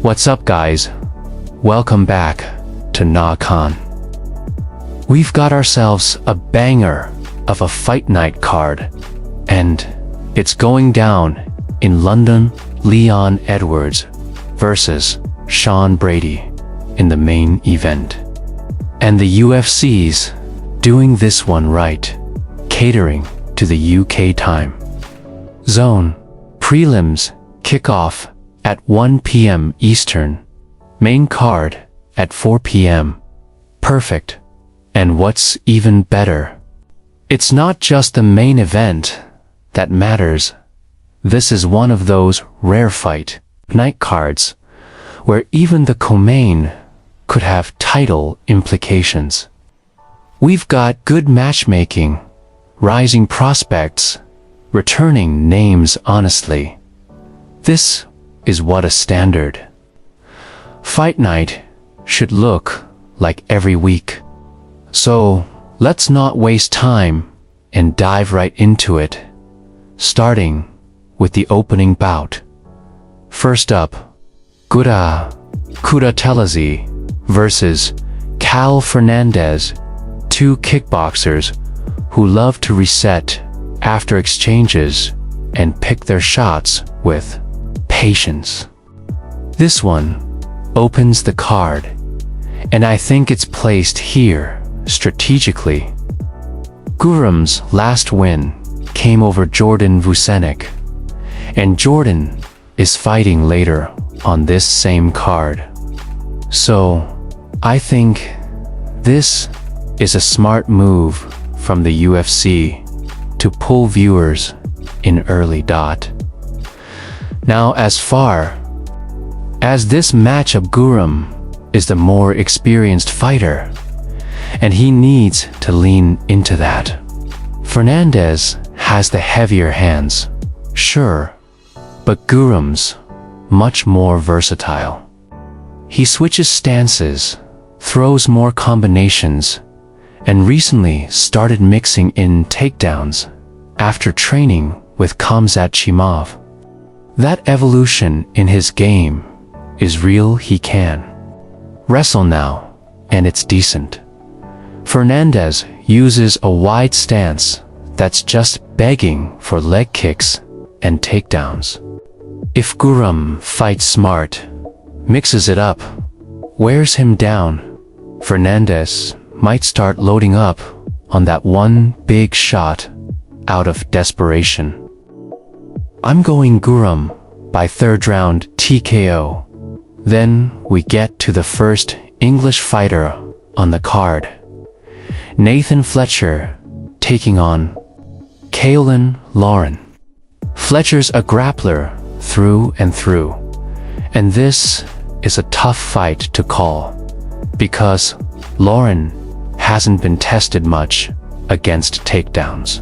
What's up, guys? Welcome back to Na-Khan. We've got ourselves a banger of a fight night card, and it's going down in London. Leon Edwards versus Sean Brady in the main event. And the UFC's doing this one right, catering to the UK time zone. Prelims kick off at 1 p.m. Eastern, main card at 4 p.m. Perfect. And what's even better, it's not just the main event that matters. This is one of those rare fight night cards where even the co-main could have title implications. We've got good matchmaking, rising prospects, returning names. Honestly, this is what a standard fight night should look like every week. So let's not waste time and dive right into it, starting with the opening bout. First up, Kudateladze versus Cal Fernandez, two kickboxers who love to reset after exchanges and pick their shots with patience. This one opens the card, and I think it's placed here strategically. Gurum's last win came over Jordan Vucenic, and Jordan is fighting later on this same card. So I think this is a smart move from the UFC to pull viewers in early. Now, as far as this matchup, Guram is the more experienced fighter, and he needs to lean into that. Fernandez has the heavier hands, sure, but Gurum's much more versatile. He switches stances, throws more combinations, and recently started mixing in takedowns after training with Khamzat Chimaev. That evolution in his game is real. He can wrestle now, and it's decent. Fernandez uses a wide stance that's just begging for leg kicks and takedowns. If Guram fights smart, mixes it up, wears him down, Fernandez might start loading up on that one big shot out of desperation. I'm going Guram by third round TKO. Then we get to the first English fighter on the card. Nathan Fletcher taking on Kaolin Lauren. Fletcher's a grappler through and through, and this is a tough fight to call because Lauren hasn't been tested much against takedowns.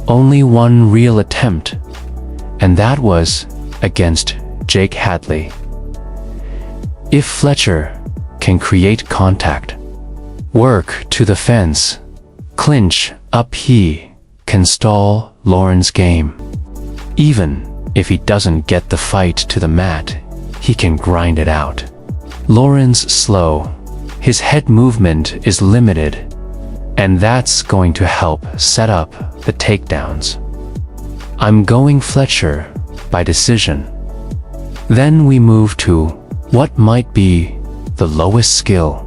Only one real attempt, and that was against Jake Hadley. If Fletcher can create contact, work to the fence, clinch up, he can stall Lauren's game. Even if he doesn't get the fight to the mat, he can grind it out. Lauren's slow, his head movement is limited, and that's going to help set up the takedowns. I'm going Fletcher by decision. Then we move to what might be the lowest skill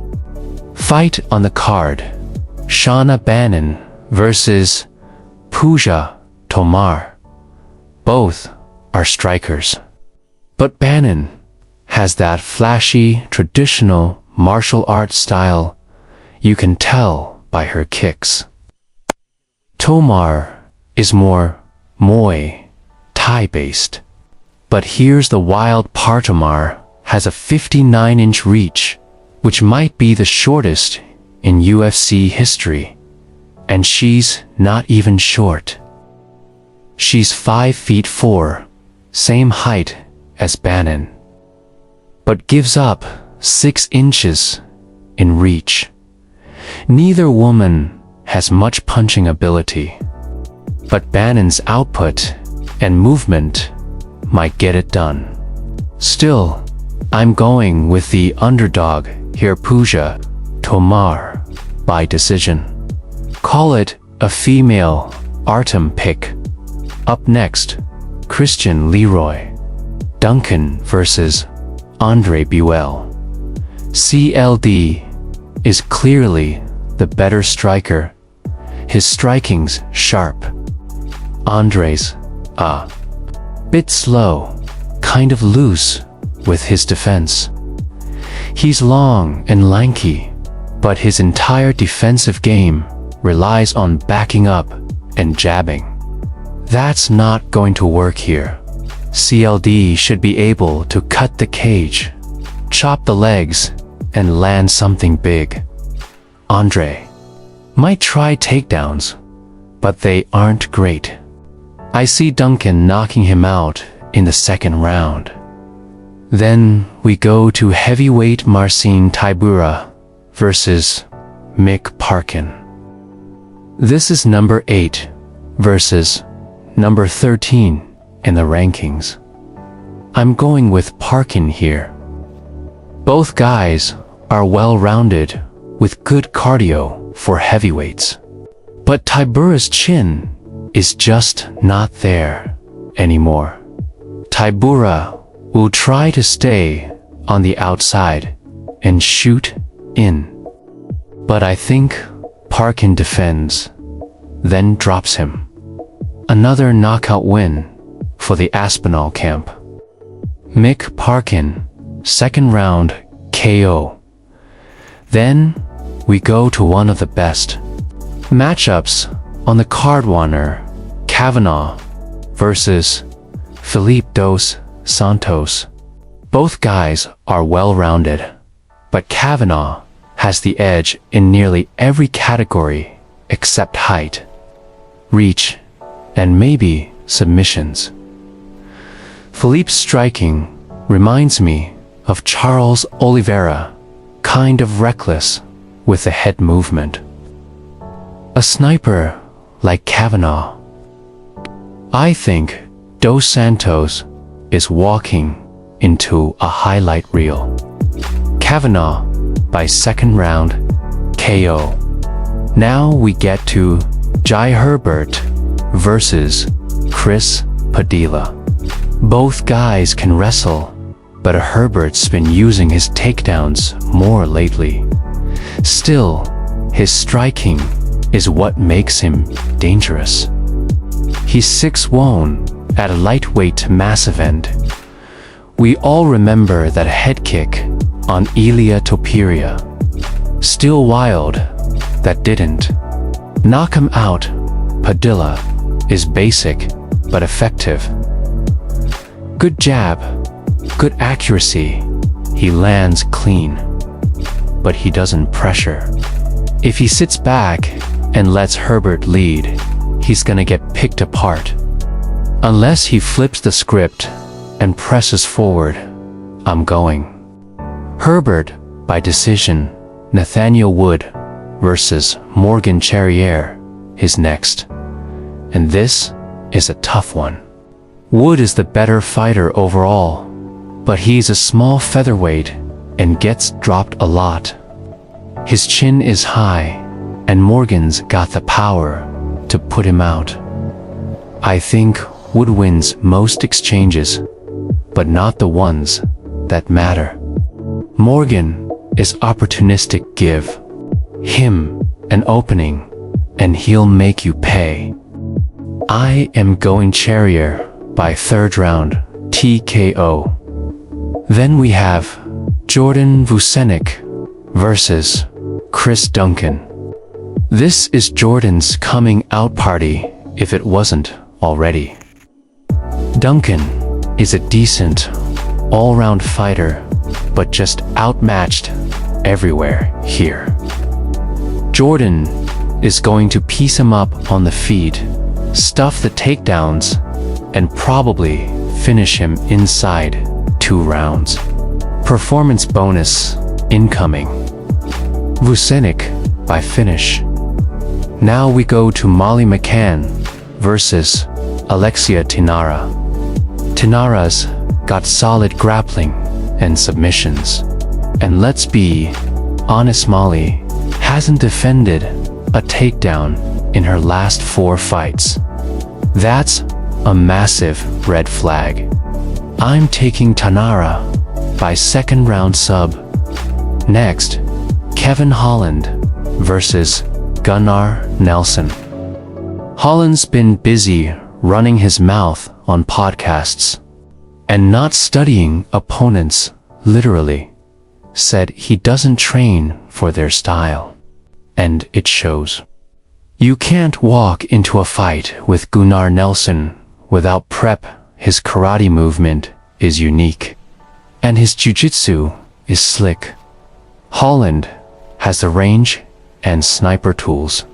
fight on the card. Shauna Bannon versus Pooja Tomar. Both are strikers, but Bannon has that flashy, traditional martial arts style. You can tell by her kicks. Tomar is more Muay Thai based, but here's the wild part. Tomar has a 59-inch reach, which might be the shortest in UFC history, and she's not even short. She's 5'4", same height as Bannon, but gives up 6 inches in reach. Neither woman has much punching ability, but Bannon's output and movement might get it done. Still, I'm going with the underdog here, Pooja Tomar, by decision. Call it a female Artem pick. Up next, Christian Leroy Duncan versus Andre Buell. CLD is clearly the better striker. His striking's sharp. Andre's a bit slow, kind of loose with his defense. He's long and lanky, but his entire defensive game relies on backing up and jabbing. That's not going to work here. CLD should be able to cut the cage, chop the legs, and land something big. Andre might try takedowns, but they aren't great. I see Duncan knocking him out in the second round. Then we go to heavyweight Marcin Tybura versus Mick Parkin. This is number 8 versus number 13 in the rankings. I'm going with Parkin here. Both guys are well-rounded with good cardio for heavyweights. But Tybura's chin is just not there anymore. Tybura will try to stay on the outside and shoot in. But I think Parkin defends, then drops him. Another knockout win for the Aspinall camp. Mick Parkin, second round KO. Then we go to one of the best matchups on the card, Warner Kavanagh versus Felipe dos Santos. Both guys are well-rounded, but Kavanagh has the edge in nearly every category except height, reach, and maybe submissions. Felipe's striking reminds me of Charles Oliveira, kind of reckless with the head movement. A sniper like Kavanagh. I think Dos Santos is walking into a highlight reel. Kavanagh by second round KO. Now we get to Jai Herbert versus Chris Padilla. Both guys can wrestle, but Herbert's been using his takedowns more lately. Still, his striking is what makes him dangerous. He's 6'1" at a lightweight mass event. We all remember that head kick on Ilia Topuria. Still wild, that didn't knock him out. Padilla is basic but effective. Good jab, good accuracy. He lands clean, but he doesn't pressure. If he sits back and lets Herbert lead, he's gonna get picked apart. Unless he flips the script and presses forward, I'm going Herbert by decision. Nathaniel Wood versus Morgan Charrier is next. And this is a tough one. Wood is the better fighter overall, but he's a small featherweight and gets dropped a lot. His chin is high, and Morgan's got the power to put him out. I think Wood wins most exchanges, but not the ones that matter. Morgan is opportunistic. Give him an opening, and he'll make you pay. I am going Charrier by third round TKO. Then we have Jordan Vucenic versus Chris Duncan. This is Jordan's coming out party, if it wasn't already. Duncan is a decent, all-round fighter, but just outmatched everywhere here. Jordan is going to piece him up on the feet, stuff the takedowns, and probably finish him inside 2 rounds. Performance bonus incoming. Vucenic by finish. Now we go to Molly McCann versus Alexia Tinara. Tinara's got solid grappling and submissions. And let's be honest, Molly hasn't defended a takedown in her last 4 fights. That's a massive red flag. I'm taking Tanara by second round sub. Next, Kevin Holland versus Gunnar Nelson. Holland's been busy running his mouth on podcasts and not studying opponents literally. Said he doesn't train for their style. And it shows. You can't walk into a fight with Gunnar Nelson without prep. His karate movement is unique. And his jiu-jitsu is slick. Holland has the range and sniper tools.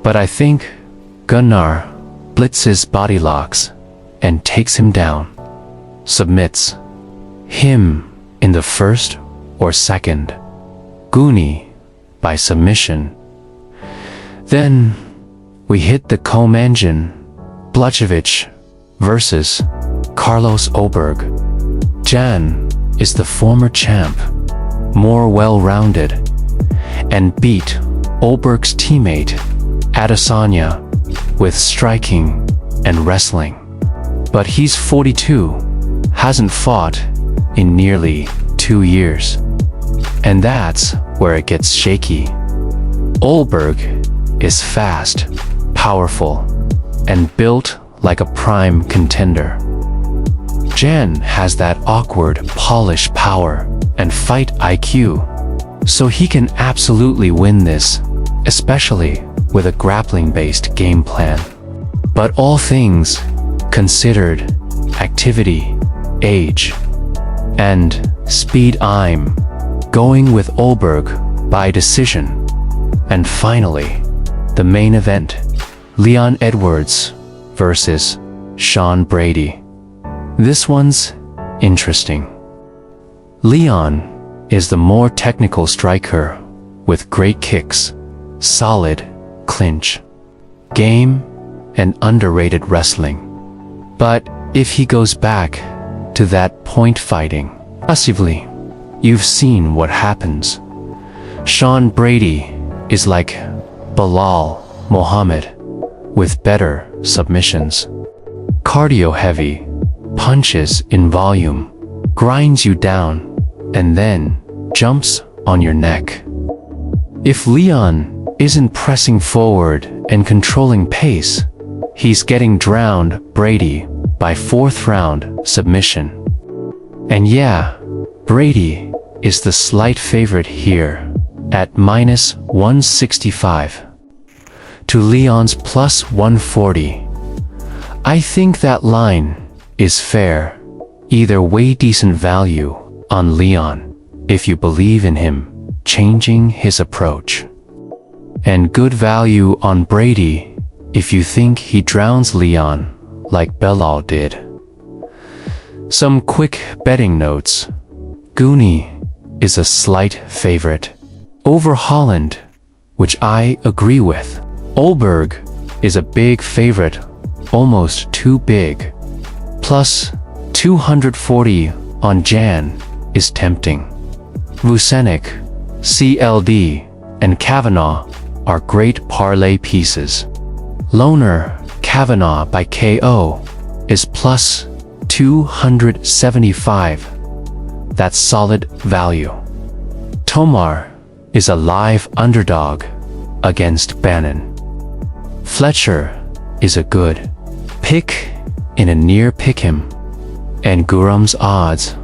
But I think Gunnar blitzes body locks and takes him down. Submits him in the first or second. Goonie by submission. Then we hit the comb engine. Blachowicz versus Carlos Oberg. Jan is the former champ, more well-rounded, and beat Oberg's teammate Adesanya with striking and wrestling. But he's 42, hasn't fought in nearly 2 years. And that's where it gets shaky. Oberg is fast, powerful, and built like a prime contender. Jan has that awkward, polished power and fight IQ, so he can absolutely win this, especially with a grappling-based game plan. But all things considered, activity, age, and speed, I'm going with Oberg by decision. And finally, the main event, Leon Edwards versus Sean Brady. This one's interesting. Leon is the more technical striker with great kicks, solid clinch, game, and underrated wrestling. But if he goes back to that point fighting, passively, you've seen what happens. Sean Brady is like Bilal Muhammad with better submissions. Cardio heavy, punches in volume, grinds you down, and then jumps on your neck. If Leon isn't pressing forward and controlling pace, he's getting drowned. Brady by 4th round submission. And yeah, Brady is the slight favorite here at -165 to Leon's +140. I think that line is fair. Either way, decent value on Leon if you believe in him changing his approach, and good value on Brady if you think he drowns Leon like Bellator did. Some quick betting notes. Goonie is a slight favorite over Holland, which I agree with. Oberg is a big favorite, almost too big. Plus 240 on Jan is tempting. Vucenic, CLD, and Kavanaugh are great parlay pieces. Loner Kavanaugh by KO is +275. That's solid value. Tomar is a live underdog against Bannon. Fletcher is a good pick in a near pick'em, and Gurum's odds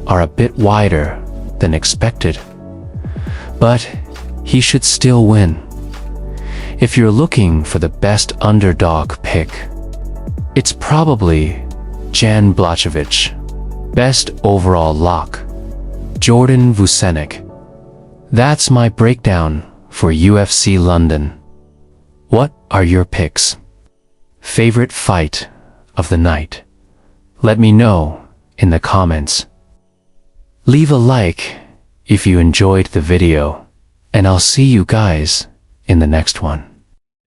are a bit wider than expected, but he should still win. If you're looking for the best underdog pick, it's probably Jan Blachowicz. Best overall lock, Jordan Vucenic. That's my breakdown for UFC London. What are your picks? Favorite fight of the night? Let me know in the comments. Leave a like if you enjoyed the video, and I'll see you guys in the next one.